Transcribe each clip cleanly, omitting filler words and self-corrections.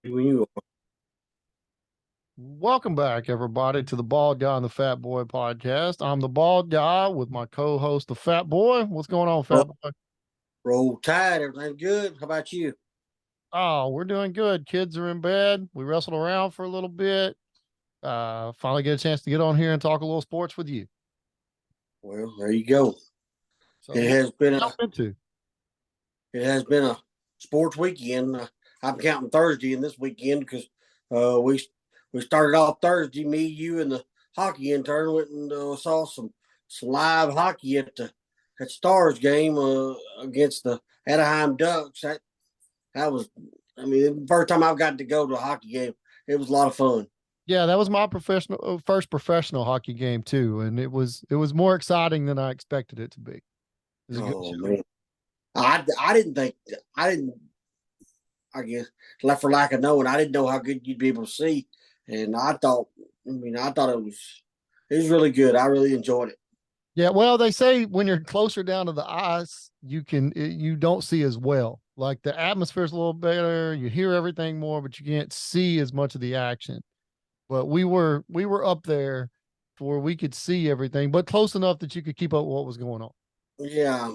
When you Welcome back, everybody, to the Bald Guy and the Fat Boy podcast. I'm the Bald Guy with my co-host, the Fat Boy. What's going on, Fat roll, Boy? roll tide, everything good. How about you? Oh, we're doing good. Kids are in bed. We wrestled around for a little bit. Finally get a chance to get on here and talk a little sports with you. Well, there you go. So It what has been jump a into? it has been a sports weekend. I'm counting Thursday and this weekend because we started off Thursday. Me, you, and the hockey intern went and saw some live hockey at Stars game against the Anaheim Ducks. That was, I mean, the first time I've gotten to go to a hockey game. It was a lot of fun. Yeah, that was my first professional hockey game too, and it was more exciting than I expected it to be. It was a good Oh show. man. I didn't think I didn't I guess left for lack of knowing. I didn't know how good you'd be able to see, and I thought it was really good. I really enjoyed it. Yeah, well, they say when you're closer down to the ice, you don't see as well. Like the atmosphere's a little better, you hear everything more, but you can't see as much of the action. But we were up there to where we could see everything, but close enough that you could keep up with what was going on. Yeah,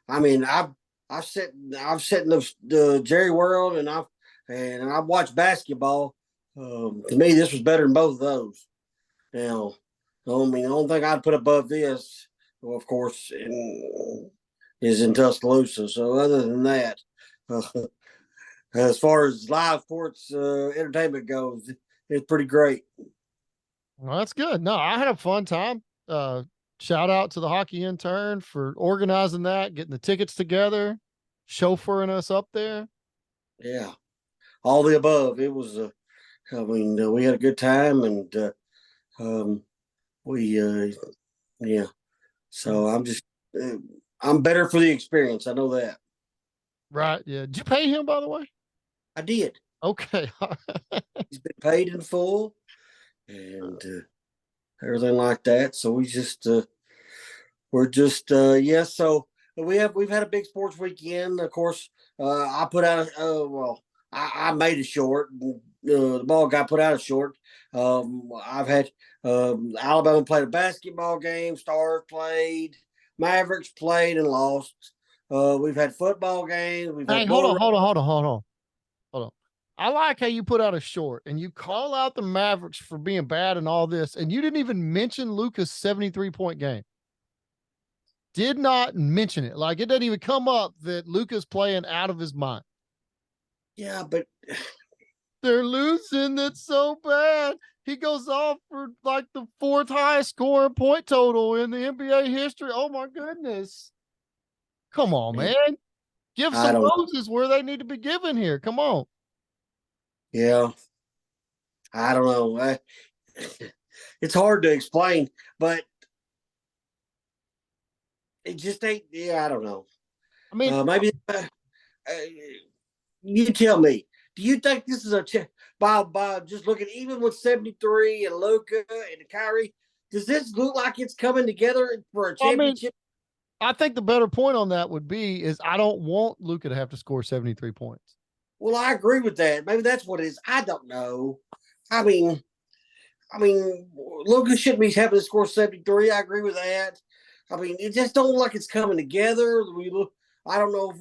I mean I've sat in the Jerry World and I've watched basketball. To me, this was better than both of those. Now, I mean, the only thing I'd put above this, well, of course, is in Tuscaloosa. So other than that, uh, as far as live sports entertainment goes, it's pretty great. Well, that's good. No, I had a fun time. Shout out to the hockey intern for organizing that, getting the tickets together, chauffeuring us up there. Yeah, all the above. It was. I mean, we had a good time, and um, we. Yeah. So uh, I'm better for the experience. I know that. Right. Yeah. Did you pay him, by the way? I did. Okay. He's been paid in full, and everything like that. So we're just yeah. So we've had a big sports weekend. Of course, I put out I made a short. The ball guy put out a short. I've had Alabama played a basketball game. Stars played. Mavericks played and lost. We've had football games. We've Hey, had hold bull. on, hold on, hold on, hold on, hold on. I like how you put out a short and you call out the Mavericks for being bad and all this, and you didn't even mention Luca's 73-point game. Did not mention it. Like it doesn't even come up that Luca's playing out of his mind. Yeah, but They're losing. That's so bad. He goes off for like the fourth highest scoring point total in the NBA history. Oh my goodness. Come on, man, man. Give I some don't. roses where they need to be given here. Come on. Yeah, I don't know. It's hard to explain, but it just ain't. Yeah, I don't know. I mean, Maybe you tell me. Do you think this is by just looking even with 73 and Luca and Kyrie? Does this look like it's coming together for a I mean, championship? I think the better point on that would be is I don't want Luca to have to score 73 points. Well, I agree with that. Maybe that's what it is. I don't know. I mean, Luca shouldn't be having to score 73. I agree with that. I mean, it just don't look like it's coming together. I don't know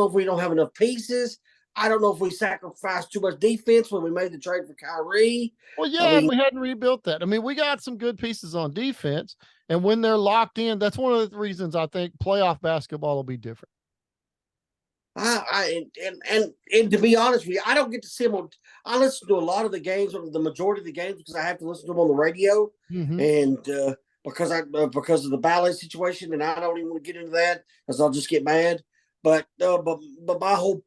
if we don't have enough pieces. I don't know if we sacrificed too much defense when we made the trade for Kyrie. Well, I yeah, and mean, we hadn't rebuilt that. I mean, we got some good pieces on defense, and when they're locked in, that's one of the reasons I think playoff basketball will be different. and to be honest with you, I don't get to see them on. I listen to a lot of the games, or the majority of the games, because I have to listen to them on the radio, Mm-hmm. and because of the ballet situation, and I don't even want to get into that, because I'll just get mad. But my whole,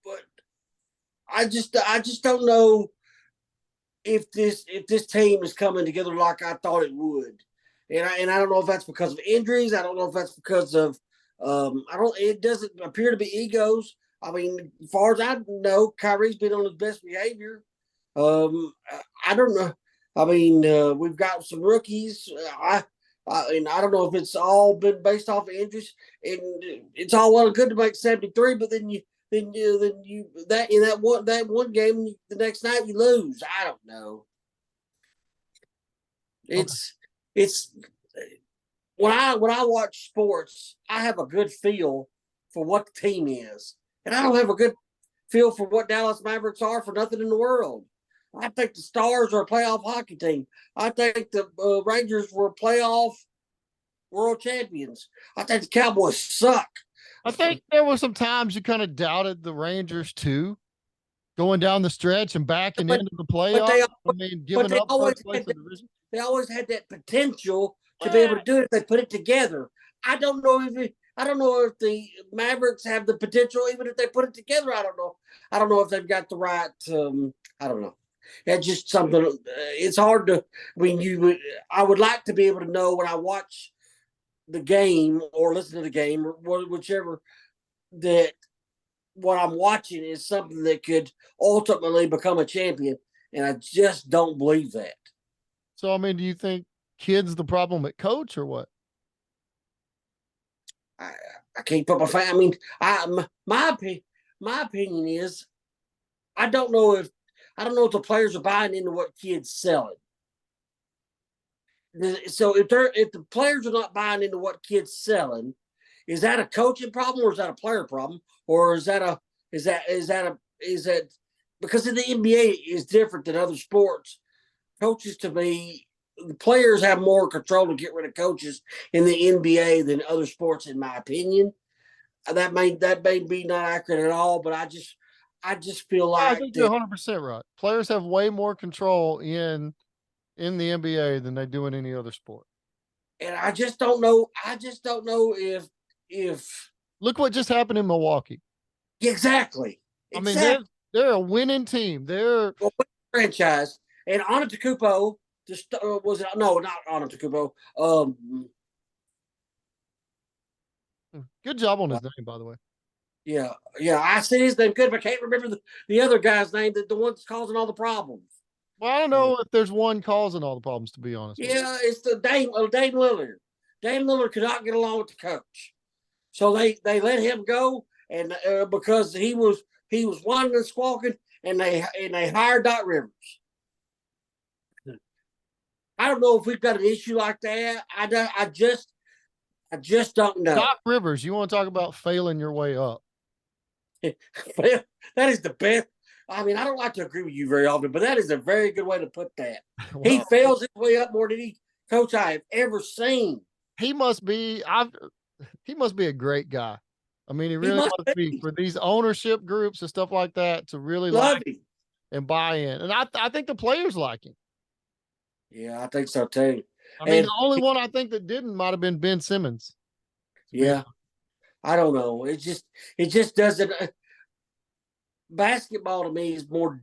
but I just don't know if this team is coming together like I thought it would, and I don't know if that's because of injuries. I don't know if that's because of I don't. It doesn't appear to be egos. I mean, as far as I know, Kyrie's been on his best behavior. I don't know. I mean, we've got some rookies. And I don't know if it's all been based off of injuries. And it's all well and good to make 73, but then then you that in that one game the next night you lose. I don't know. Okay. It's when I watch sports, I have a good feel for what the team is, and I don't have a good feel for what Dallas Mavericks are for nothing in the world. I think the Stars are a playoff hockey team. I think the Rangers were playoff world champions. I think the Cowboys suck. I think there were some times you kind of doubted the Rangers too, going down the stretch and backing But into the but playoffs. they I mean, but giving up first place had in the division. they always had that potential to be Well, able to do it if they put it together. I don't know if the Mavericks have the potential even if they put it together. I don't know. I don't know if they've got the right. I don't know. It's just something. It's hard to. I mean, I would like to be able to know when I watch the game or listen to the game or whichever that what I'm watching is something that could ultimately become a champion, and I just don't believe that. so I mean, do you think kids the problem at coach or what? I, I can't put my face. I mean, my opinion is I don't know if the players are buying into what kids selling. So if the players are not buying into what kids selling, is that a coaching problem or is that a player problem or is that because in the NBA is different than other sports. Coaches to me, the players have more control to get rid of coaches in the NBA than other sports, in my opinion. That may be not accurate at all, but I just feel I like think you're that, 100% right. Players have way more control in the NBA than they do in any other sport. and I just don't know. I just don't know if Look what just happened in Milwaukee. exactly I mean, they're exactly they're a winning team. They're well, franchise and Antetokounmpo just was it no not Antetokounmpo good job on his name, by the way. yeah, yeah, I see his name good, but I can't remember the other guy's name, the one that's causing all the problems. Well, I don't know if there's one causing all the problems, to be honest with you. Yeah, it's the Dame Lillard. Dame Lillard could not get along with the coach, so they let him go, and because he was whining and squawking, and they hired Doc Rivers. I don't know if we've got an issue like that. I just don't know. Doc Rivers, you want to talk about failing your way up? That is the best. I mean, I don't like to agree with you very often, but that is a very good way to put that. He Well, fails his way up more than any coach I have ever seen. he must be. He must be a great guy. I mean, he He really must must be be. for these ownership groups and stuff like that to really Love like him. and buy in. And I think the players like him. Yeah, I think so too. I mean, And the only one I think that didn't might have been Ben Simmons. To be yeah, I don't know. It just doesn't. Basketball to me is more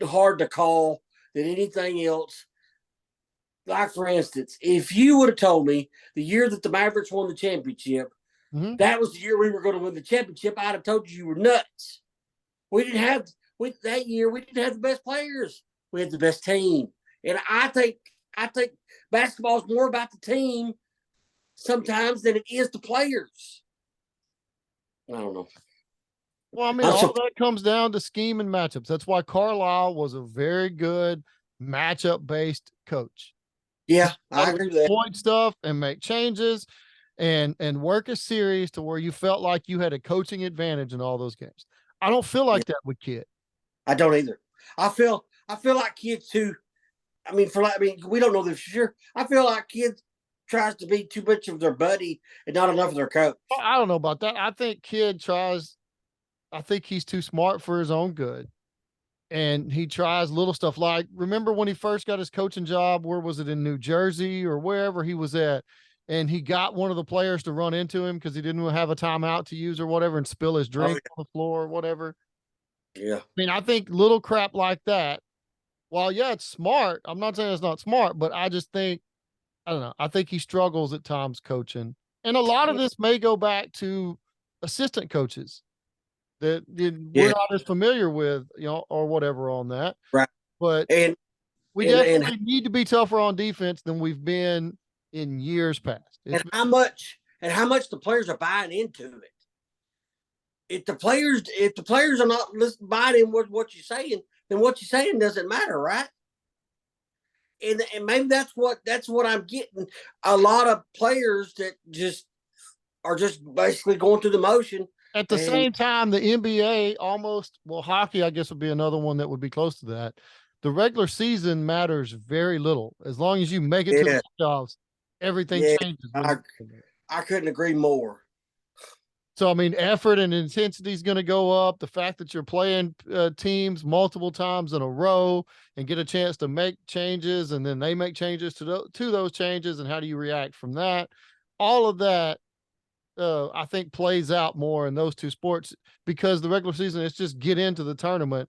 hard to call than anything else. Like for instance, if you would have told me the year that the Mavericks won the championship, honest. that was the year we were going to win the championship, I'd have told you were nuts. We didn't have that year. We didn't have the best players. We had the best team, and I think basketball is more about the team sometimes than it is the players. I don't know. Well, I mean, I'm all so that comes down to scheme and matchups. That's why Carlisle was a very good matchup based coach. yeah, I Able to agree with that. exploit stuff and make changes and work a series to where you felt like you had a coaching advantage in all those games. I don't feel Yeah, like that with Kid. I don't either. I feel like kids who I mean, we don't know this for sure. I feel like kids tries to be too much of their buddy and not enough of their coach. I don't know about that. I think Kid tries. I think he's too smart for his own good. And he tries little stuff like remember when he first got his coaching job, where was it in New Jersey or wherever he was at? And he got one of the players to run into him because he didn't have a timeout to use or whatever and spill his Oh drink on the floor or whatever. yeah, I mean, I think little crap like that, while yeah, it's smart. I'm not saying it's not smart, but I just think, I don't know. I think he struggles at times coaching. And a lot of yeah, this may go back to assistant coaches that we're yeah, not as familiar with, or whatever on that. right. But And we and definitely need to be tougher on defense than we've been in years past. It's and been, how much the players are buying into it. if the players are not listening, buying what you're saying, then what you're saying doesn't matter, right? And maybe that's what I'm getting. A lot of players that just are just basically going through the motion. At the And same time, the NBA almost, well, hockey, I guess, would be another one that would be close to that. The regular season matters very little. As long as you make it to the yeah, playoffs, everything yeah, changes when I you. I couldn't agree more. So, I mean, effort and intensity is going to go up. The fact that you're playing teams multiple times in a row and get a chance to make changes, and then they make changes to those changes, and how do you react from that? All of that, I think, plays out more in those two sports, because the regular season is just get into the tournament,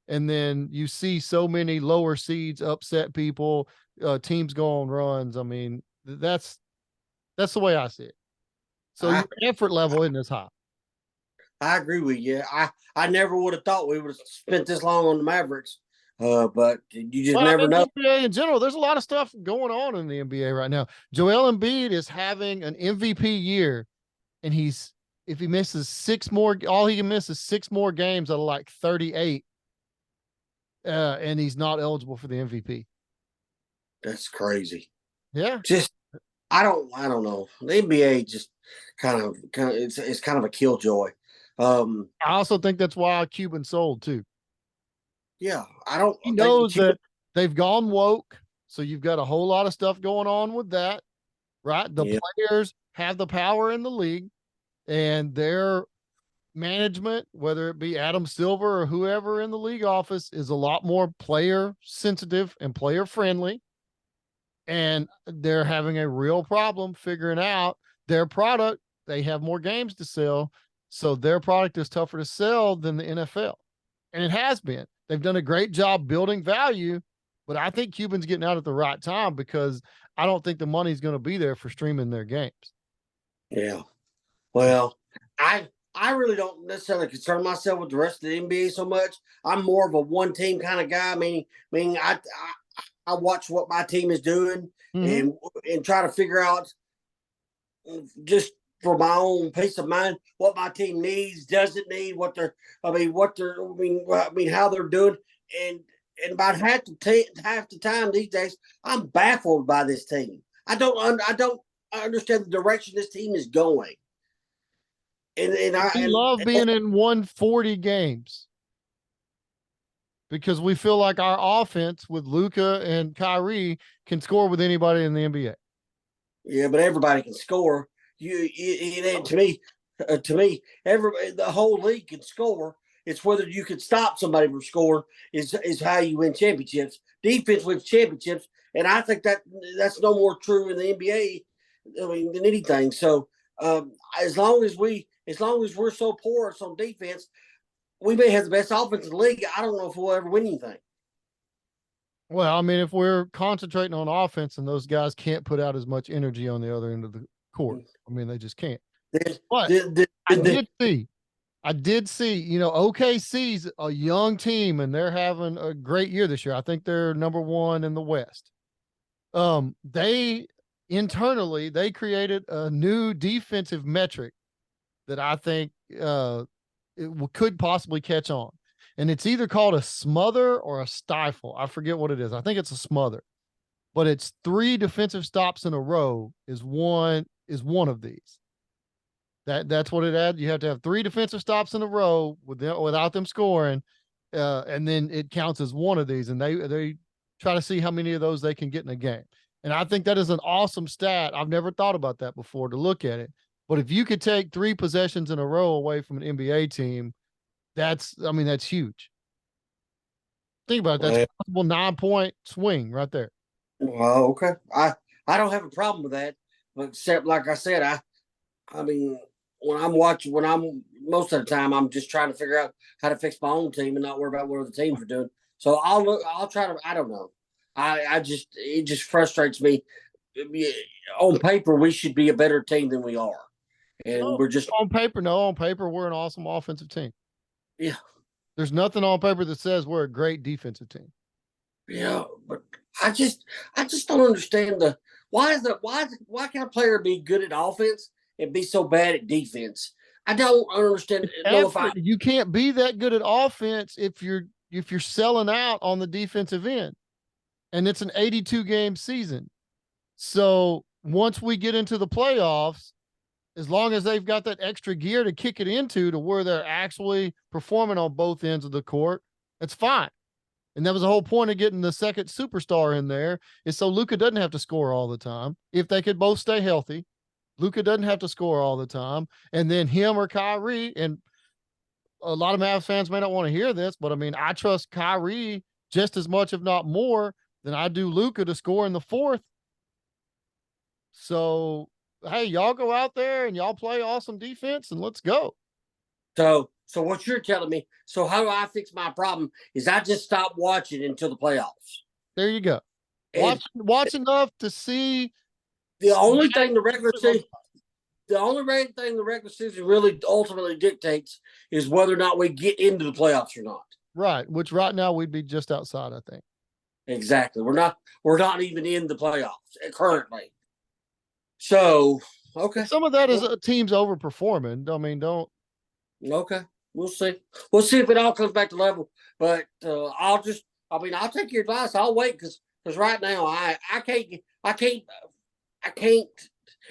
and then you see so many lower seeds upset people, teams go on runs. I mean, that's the way I see it. So I your effort level isn't as high. I agree with you. I never would have thought we would have spent this long on the Mavericks, but you just Well, I never mean, know. the NBA in general, there's a lot of stuff going on in the NBA right now. Joel Embiid is having an MVP year, and if he misses six more, all he can miss is six more games out of like 38, and he's not eligible for the MVP. That's crazy. Yeah. Just I don't know. The NBA just kind of it's kind of a killjoy. I also think that's why Cuban sold too. Yeah, I don't He think knows that they've gone woke. So you've got a whole lot of stuff going on with that, right? The yeah, players have the power in the league, and their management, whether it be Adam Silver or whoever in the league office, is a lot more player sensitive and player friendly. And they're having a real problem figuring out their product. They have more games to sell. So their product is tougher to sell than the NFL. And it has been. They've done a great job building value, but I think Cuban's getting out at the right time, because I don't think the money's going to be there for streaming their games. yeah. Well, I really don't necessarily concern myself with the rest of the NBA so much. I'm more of a one team kind of guy. Meaning I watch what my team is doing Mm-hmm. and try to figure out just for my own peace of mind what my team needs, doesn't need, how they're doing, and about half the time these days I'm baffled by this team. I don't understand the direction this team is going. We love being in 140 games, because we feel like our offense with Luka and Kyrie can score with anybody in the NBA. Yeah, but everybody can score. To me, everybody, the whole league can score. It's whether you can stop somebody from scoring is how you win championships. Defense wins championships, and I think that's no more true in the NBA. I mean, than anything. So as long as we're so porous on defense, we may have the best offense in the league. I don't know if we'll ever win anything. Well, I mean, if we're concentrating on offense and those guys can't put out as much energy on the other end of the court, I mean, they just can't. But I did see, OKC's a young team, and they're having a great year this year. I think they're number one in the West. They internally, they created a new defensive metric that I think could possibly catch on. And it's either called a smother or a stifle. I forget what it is. I think it's a smother, but it's 3 defensive stops in a row is one of these. That's what it had. You have to have 3 defensive stops in a row without them scoring, and then it counts as one of these. And they try to see how many of those they can get in a game. And I think that is an awesome stat. I've never thought about that before, to look at it. But if you could take 3 possessions in a row away from an NBA team, that's huge. Think about it. That's a possible 9-point swing right there. Well, okay. I don't have a problem with that, but except like I said, I mean, when I'm most of the time, I'm just trying to figure out how to fix my own team and not worry about what other teams are doing. So I'll try to, I don't know. It just frustrates me. On paper, we should be a better team than we are. And we're just on paper. No, on paper, we're an awesome offensive team. Yeah. There's nothing on paper that says we're a great defensive team. Yeah, but I just don't understand why can a player be good at offense and be so bad at defense? I don't understand. No, if I You can't be that good at offense if you're selling out on the defensive end, and it's an 82 game season. So once we get into the playoffs, as long as they've got that extra gear to kick it into to where they're actually performing on both ends of the court, it's fine. And that was the whole point of getting the second superstar in there, is so Luka doesn't have to score all the time. If they could both stay healthy, Luka doesn't have to score all the time. And then him or Kyrie, and a lot of Mavs fans may not want to hear this, but I mean, I trust Kyrie just as much, if not more, than I do Luka to score in the fourth. So, hey, y'all go out there and y'all play awesome defense and let's go. So what you're telling me, so how do I fix my problem is I just stop watching until the playoffs. There you go. Watch enough to see. The only thing the regular season really ultimately dictates is whether or not we get into the playoffs or not. Right, which right now we'd be just outside, I think. Exactly. We're not even in the playoffs currently. So, okay. Some of that is teams overperforming. I mean, don't. Okay. We'll see. We'll see if it all comes back to level. But I'll take your advice. I'll wait because right now I can't.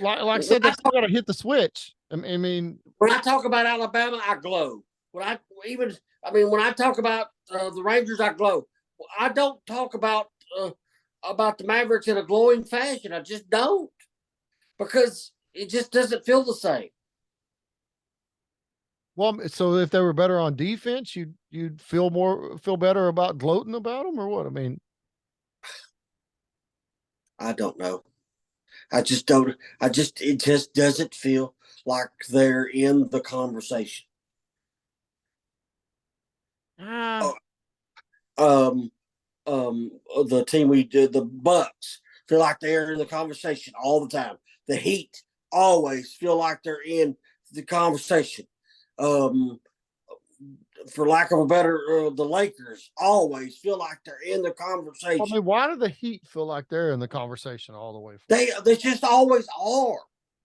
Like I said, they still got to hit the switch. I mean, when I talk about Alabama, I glow. When I talk about the Rangers, I glow. I don't talk about the Mavericks in a glowing fashion. I just don't, because it just doesn't feel the same. Well, so if they were better on defense, you'd feel better about gloating about them, or what? I mean, I don't know. I just don't. It just doesn't feel like they're in the conversation. ah, The team we did, the Bucks, feel like they're in the conversation all the time. The Heat always feel like they're in the conversation. For lack of a better, the Lakers always feel like they're in the conversation. I mean, why do the Heat feel like they're in the conversation all the way? They just always are.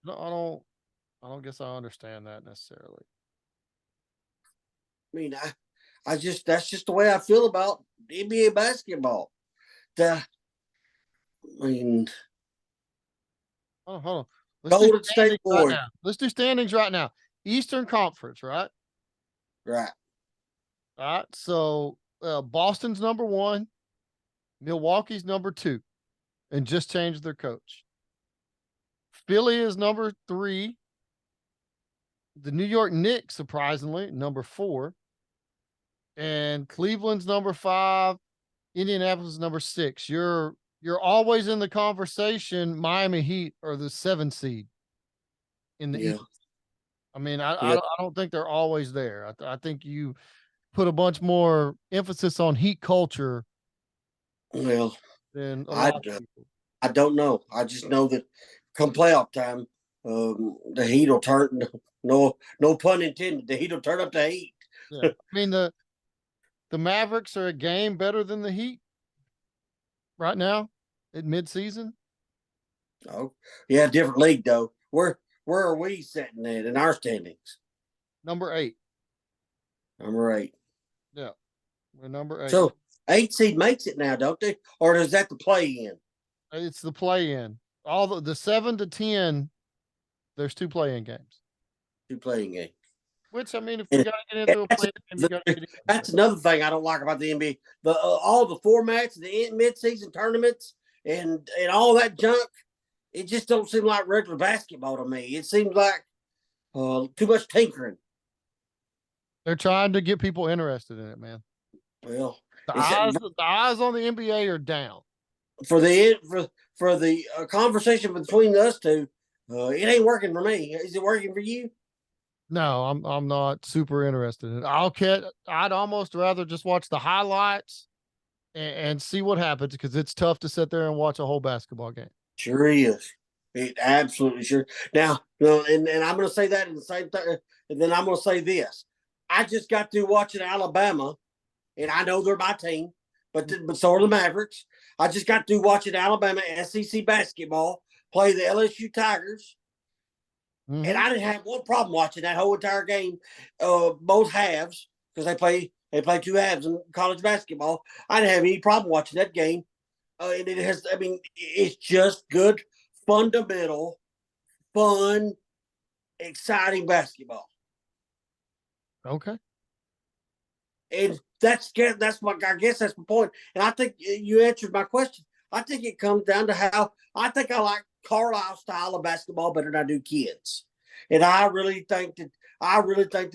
No, I don't guess I understand that necessarily. I mean, I just that's just the way I feel about NBA basketball. I mean, hold on. Golden State Warriors. Let's do standings right now. Eastern Conference, right? Right. All right. So Boston's number 1, Milwaukee's number 2, and just changed their coach. Philly is number 3. The New York Knicks, surprisingly, number 4. And Cleveland's number 5. Indianapolis is number 6. You're always in the conversation. Miami Heat are the 7 seed in the East. I mean, I don't think they're always there. I think you put a bunch more emphasis on Heat culture. Well, than a lot of people. I don't know. I just know that come playoff time, the Heat will turn. No pun intended. The Heat will turn up the heat. Yeah. I mean, the Mavericks are a game better than the Heat right now at midseason. Oh, yeah, different league though. Where are we sitting at in our standings? Number 8. Number 8. Yeah, we're number 8. So 8 seed makes it now, don't they? Or does that the play in? It's the play in. All the 7 to 10. There's 2 play-in games. 2 playing games. Which, I mean, if we got to get into a play game, you got to get into that's another thing I don't like about the NBA. All the formats, the mid-season tournaments, and all that junk. It just don't seem like regular basketball to me. It seems like too much tinkering. They're trying to get people interested in it, man. Well, the eyes on the NBA are down. For the conversation between us two, it ain't working for me. Is it working for you? No, I'm not super interested in it. I'd almost rather just watch the highlights and see what happens, because it's tough to sit there and watch a whole basketball game. Sure is. It absolutely sure. Now, and I'm going to say that in the same thing, and then I'm going to say this. I just got through watching Alabama, and I know they're my team, but so are the Mavericks. I just got through watching Alabama SEC basketball play the LSU Tigers, And Mm-hmm. I didn't have one problem watching that whole entire game, both halves, because they play two halves in college basketball. I didn't have any problem watching that game. And it has, I mean, it's just good, fundamental, fun, exciting basketball. Okay. And that's my, I guess that's my point. And I think you answered my question. I think it comes down to how I think I like Carlisle style of basketball better than I do kids. And I really think that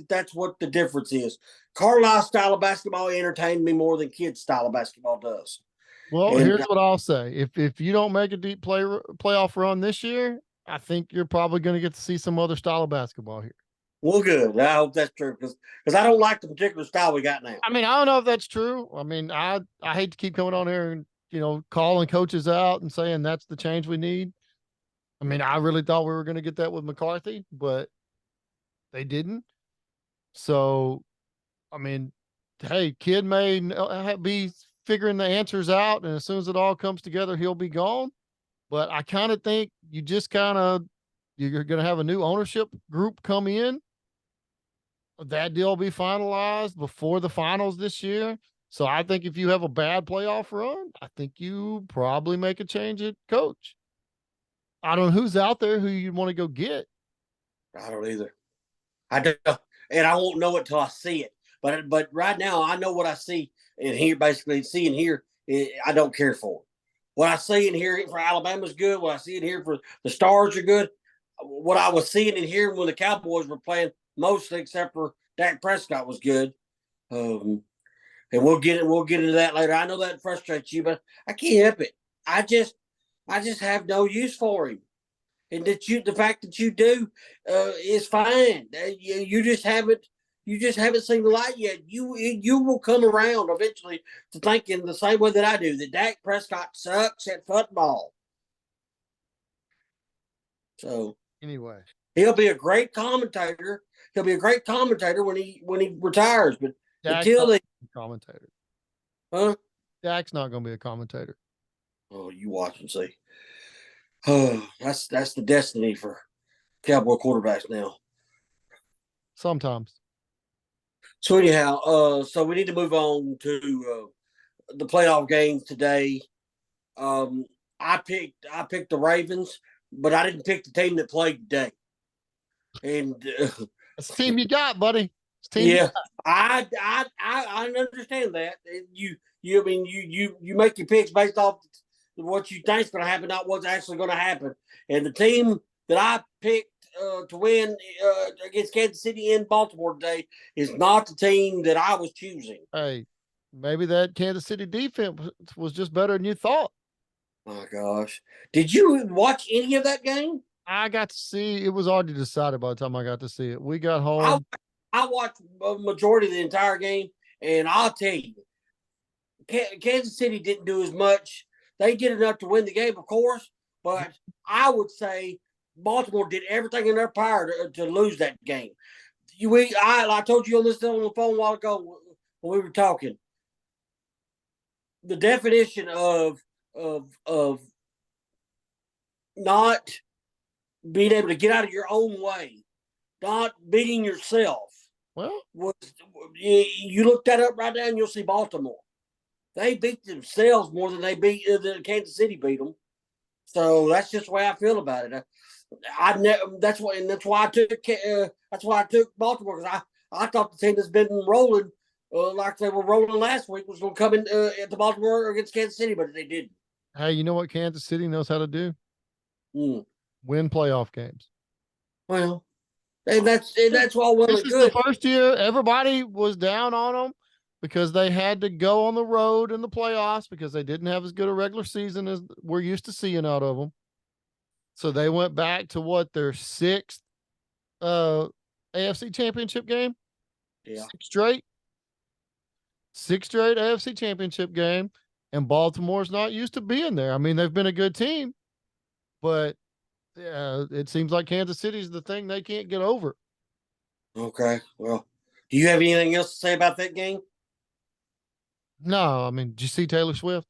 that's what the difference is. Carlisle style of basketball entertained me more than kids style of basketball does. Well, And here's what I'll say: if you don't make a deep playoff run this year, I think you're probably going to get to see some other style of basketball here. well, good. I hope that's true because I don't like the particular style we got now. I mean, I don't know if that's true. I mean, I hate to keep coming on here and calling coaches out and saying that's the change we need. I mean, I really thought we were going to get that with McCarthy, but they didn't. So, I mean, hey, kid may be figuring the answers out, and as soon as it all comes together, he'll be gone. But I kind of think you're going to have a new ownership group come in. That deal will be finalized before the finals this year. So I think if you have a bad playoff run, I think you probably make a change at coach. I don't know who's out there who you want to go get. I don't either. I don't, and I won't know it till I see it. But right now, I know what I see and hear. Basically, see and hear. I don't care for it. What I see and hear for Alabama's good. What I see and hear for the Stars are good. What I was seeing and hearing when the Cowboys were playing, mostly except for Dak Prescott, was good. Um, and we'll get into that later. I know that frustrates you, but I can't help it. I just I just have no use for him. And the fact that you do is fine. You just haven't seen the light yet. You will come around eventually to thinking the same way that I do, that Dak Prescott sucks at football. So Anyway, he'll be a great commentator. He'll be a great commentator when he retires. But Dak's until not they, a commentator. huh? Dak's not going to be a commentator. Oh, you watch and see. Oh, that's the destiny for Cowboy quarterbacks now. Sometimes. So anyhow, so we need to move on to the playoff games today. Um, I picked the Ravens, but I didn't pick the team that played today. And It's the team you got, buddy. It's the team. yeah, I understand that. I mean you make your picks based off what you think's going to happen, not what's actually going to happen. And the team that I picked to win against Kansas City in Baltimore today is not the team that I was choosing. Hey, maybe that Kansas City defense was just better than you thought. My gosh, did you watch any of that game? I got to see it was already decided by the time I got to see it. We got I home. I watched a majority of the entire game, and I'll tell you, Kansas City didn't do as much. They did enough to win the game, of course, but I would say Baltimore did everything in their power to lose that game. I told you on the phone a while ago when we were talking. The definition of not being able to get out of your own way, not beating yourself. Well, Was you look that up right now and you'll see Baltimore. They beat themselves more than they beat than Kansas City beat them. So that's just the way I feel about it. That's why I took Baltimore because I thought the team that's been rolling like they were rolling last week was going to come in at the Baltimore against Kansas City, but they didn't. hey, you know what Kansas City knows how to do? Mm. Win playoff games. Well, and that's all well This and is the good. first year everybody was down on them because they had to go on the road in the playoffs because they didn't have as good a regular season as we're used to seeing out of them. So they went back to what their sixth AFC championship game? Yeah. Six straight AFC championship game. And Baltimore's not used to being there. I mean, they've been a good team, but it seems like Kansas City is the thing they can't get over. Okay. Well, do you have anything else to say about that game? No, I mean, did you see Taylor Swift?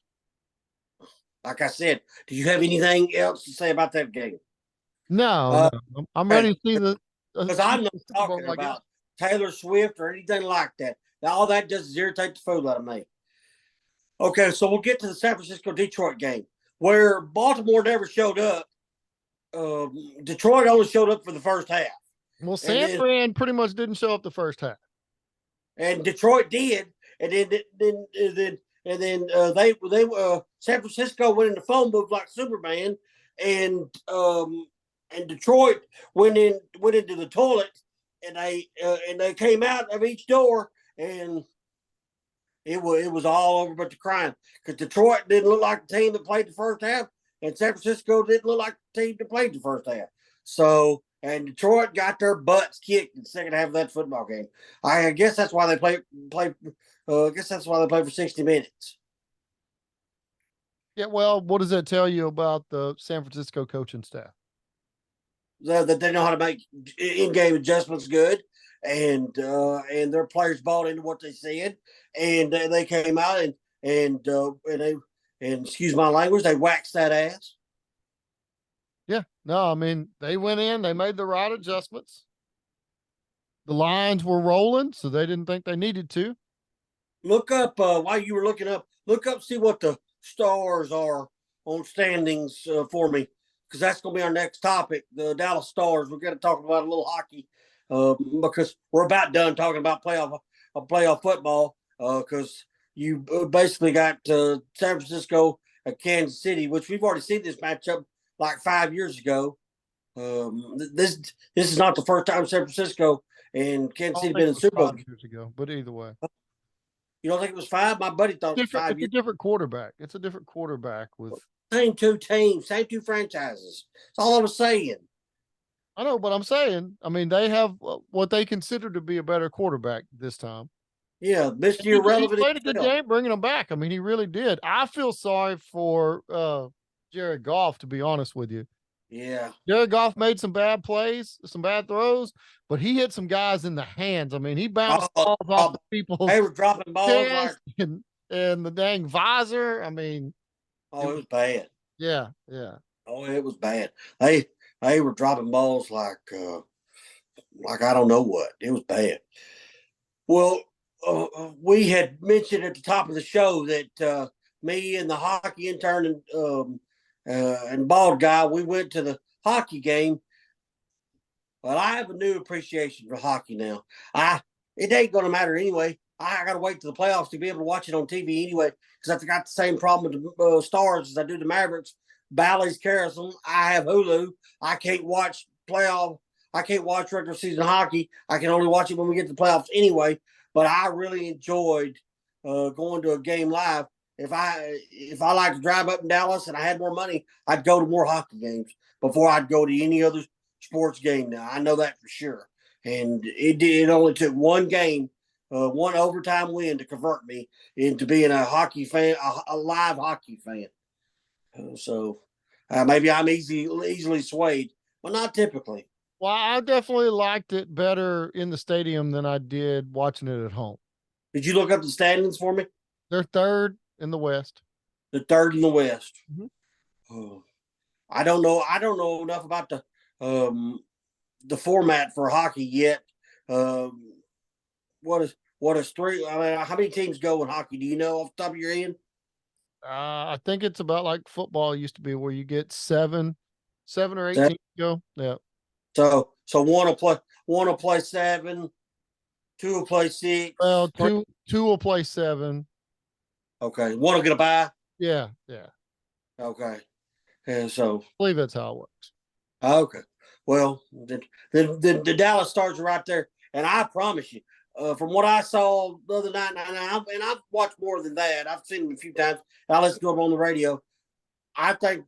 Like I said, do you have anything else to say about that game? No, Uh, no. I'm ready to see because see I'm not the Super talking Bowl, I guess. about Taylor Swift or anything like that. All that does is irritate the fool out of me. Okay, so we'll get to the San Francisco Detroit game where Baltimore never showed up. Detroit only showed up for the first half, Well, and San then Fran pretty much didn't show up the first half. and Detroit did, and then they San Francisco went in the phone booth like Superman, and and Detroit went into the toilet, and they came out of each door, and it was all over but the crying because Detroit didn't look like the team that played the first half, and San Francisco didn't look like the team that played the first half. So and Detroit got their butts kicked in the second half of that football game. I guess that's why they play. I guess that's why they play for 60 minutes. Yeah, well, what does that tell you about the San Francisco coaching staff? That they know how to make in-game adjustments good, and their players bought into what they said, and they came out and they and excuse my language, they waxed that ass. Yeah, no, I mean, they went in, they made the right adjustments. The lines were rolling, so they didn't think they needed to. Look up while you were looking up. Look up, see what the stars are on standings for me, because that's going to be our next topic. The Dallas Stars. We're going to talk about a little hockey because we're about done talking about playoff football. Because you basically got San Francisco and Kansas City, which we've already seen this matchup like 5 years ago. This is not the first time San Francisco and I Kansas don't City think been it in the was Super Bowl. 5 years ago, but either way. You don't think it was five? My buddy thought it was Different, five it's a years. different quarterback. It's a different quarterback with Same two teams, same two franchises. That's all I was saying. I know, but I'm saying, I mean, they have what they consider to be a better quarterback this time. Yeah, Mr. He Irrelevant played a good himself. game bringing them back. I mean, he really did. I feel sorry for Jared Goff, to be honest with you. Yeah. Jared Goff made some bad plays, some bad throws, but he hit some guys in the hands. I mean, he bounced Oh, balls off of they people's were dropping balls like, chest and the dang visor. I mean, it oh, it was was bad. yeah, yeah. Oh, it was bad. They were dropping balls like I don't know what. It was bad. Well, we had mentioned at the top of the show that me and the hockey intern and bald guy, we went to the hockey game. Well, I have a new appreciation for hockey now. I It ain't going to matter anyway. I got to wait to the playoffs to be able to watch it on TV anyway because I've got the same problem with the Stars as I do the Mavericks. Bally's carries them. I have Hulu. I can't watch playoff. I can't watch regular season hockey. I can only watch it when we get to the playoffs anyway. But I really enjoyed going to a game live. If I like to drive up in Dallas and I had more money, I'd go to more hockey games before I'd go to any other sports game now. I know that for sure. And it only took one game, one overtime win to convert me into being a hockey fan, a live hockey fan. So maybe I'm easily swayed, but not typically. Well, I definitely liked it better in the stadium than I did watching it at home. Did you look up the standings for me? They're third in the West. The third in the West. Mhm. Oh, I don't know. I don't know enough about the format for hockey yet. Um, what is three? I mean, how many teams go in hockey? Do you know off the top of your head? I think it's about like football used to be, where you get seven or eight So teams go. Yeah. so one will play seven, two will play Well, six, three. two will play seven. Okay, one will get a bye. Yeah, yeah. Okay, and so I believe that's how it works. okay. Well, the Dallas Stars are right there, and I promise you, from what I saw the other night, and I've watched more than that. I've seen them a few times. I listen to them on the radio. I think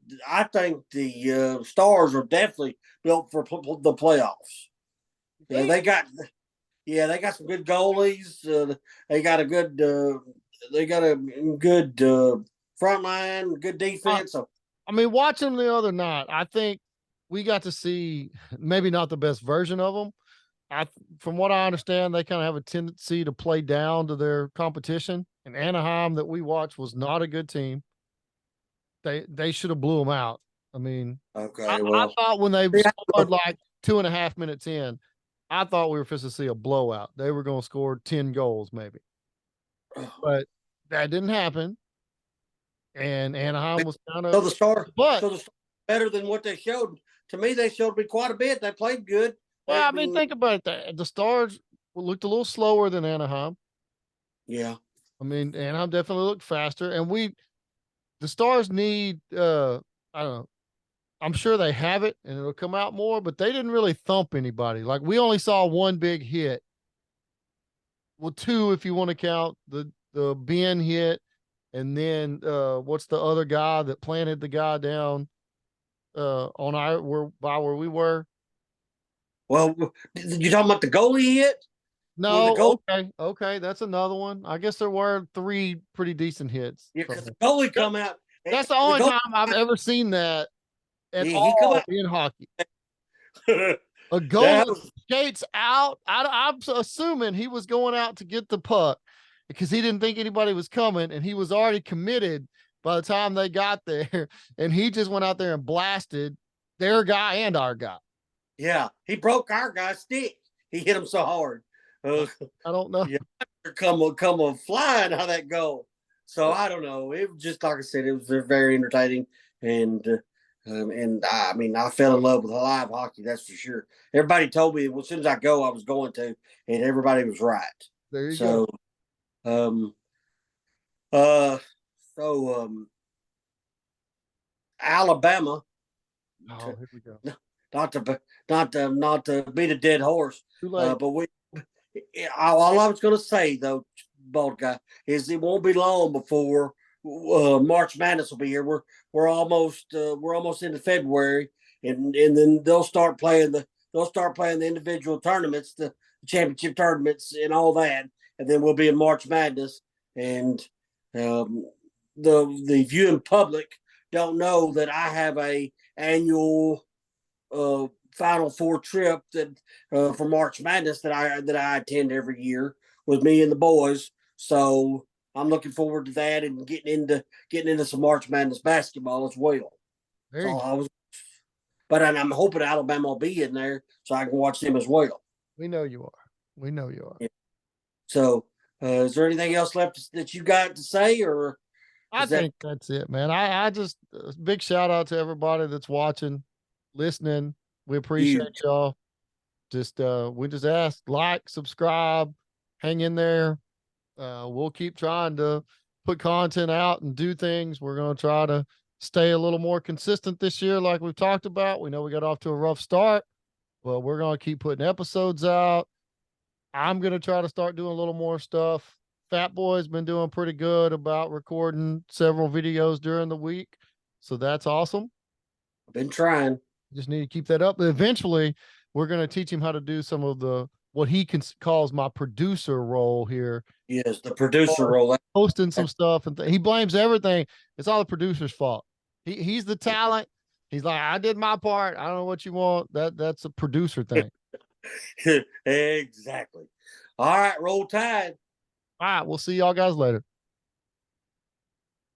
the Stars are definitely built for the playoffs. Yeah, they got some good goalies. They got a good front line, good Uh, defense. So I mean, watching them the other night, I think we got to see maybe not the best version of them. From what I understand, they kind of have a tendency to play down to their competition. And Anaheim that we watched was not a good team. They should have blew them out. I mean, Okay, I well, thought when they yeah, scored like 2.5 minutes in, I thought we were supposed to see a blowout. They were going to score 10 goals maybe, but that didn't happen. And Anaheim was kind so of, the star, but so the star better than what they showed. To me, they showed me quite a bit. They played good. well, I I mean, mean, think about it. The Stars looked a little slower than Anaheim. yeah. I mean, Anaheim definitely looked faster, and the Stars need, I don't know. I'm sure they have it and it'll come out more, but they didn't really thump anybody. Like we only saw one big hit. Well, two if you want to count the Ben hit, and then what's the other guy that planted the guy down on our where we were? Well, you talking about the goalie hit? Where the No, goal? okay, that's another one. I guess there were three pretty decent hits. Yeah, because So the goalie that- come out. that's the The only goal. time I've ever seen that at He come all out. in hockey. A That goalie was skates out. I'm assuming he was going out to get the puck because he didn't think anybody was coming, and he was already committed by the time they got there. And he just went out there and blasted their guy and our guy. yeah. He broke our guy's stick. He hit him so hard. Uh, I don't know. yeah, come flying how that go. So I don't know. It was just like I said. It was very entertaining, and I mean I fell in love with live hockey. That's for sure. Everybody told me as soon as I go, I was going to, and everybody was right. There you go. So um uh so Alabama, Oh, here we go. not to beat a dead horse, Too late. but all I was going to say though, bald guy, is it won't be long before March Madness will be here. We're almost into February, and then they'll start playing the individual tournaments, the championship tournaments, and all that, and then we'll be in March Madness, and um, the viewing public don't know that I have a annual Final Four trip that for March Madness that I attend every year with me and the boys. So I'm looking forward to that and getting into some March Madness basketball as well. There you So go. I'm hoping Alabama will be in there so I can watch them as well. We know you are. We know you are. Yeah. So is there anything else left that you got to say, or I is that think that's it, man. I just big shout out to everybody that's watching, listening. We appreciate huge? y'all. Just we just ask, like, subscribe, hang in there. We'll keep trying to put content out and do things. We're gonna try to stay a little more consistent this year, like we've talked about. We know we got off to a rough start, but we're gonna keep putting episodes out. I'm gonna try to start doing a little more stuff. Fat Boy's been doing pretty good about recording several videos during the week, so that's awesome. I've been trying. Just need to keep that up. But eventually, we're going to teach him how to do some of the what he calls my producer role here, Yes, the producer or role. hosting some stuff, and he blames everything. It's all the producer's fault. He's the talent. He's like, I did my part. I don't know what you want. That's a producer thing. Exactly. All right, roll tide. All right, we'll see y'all guys later.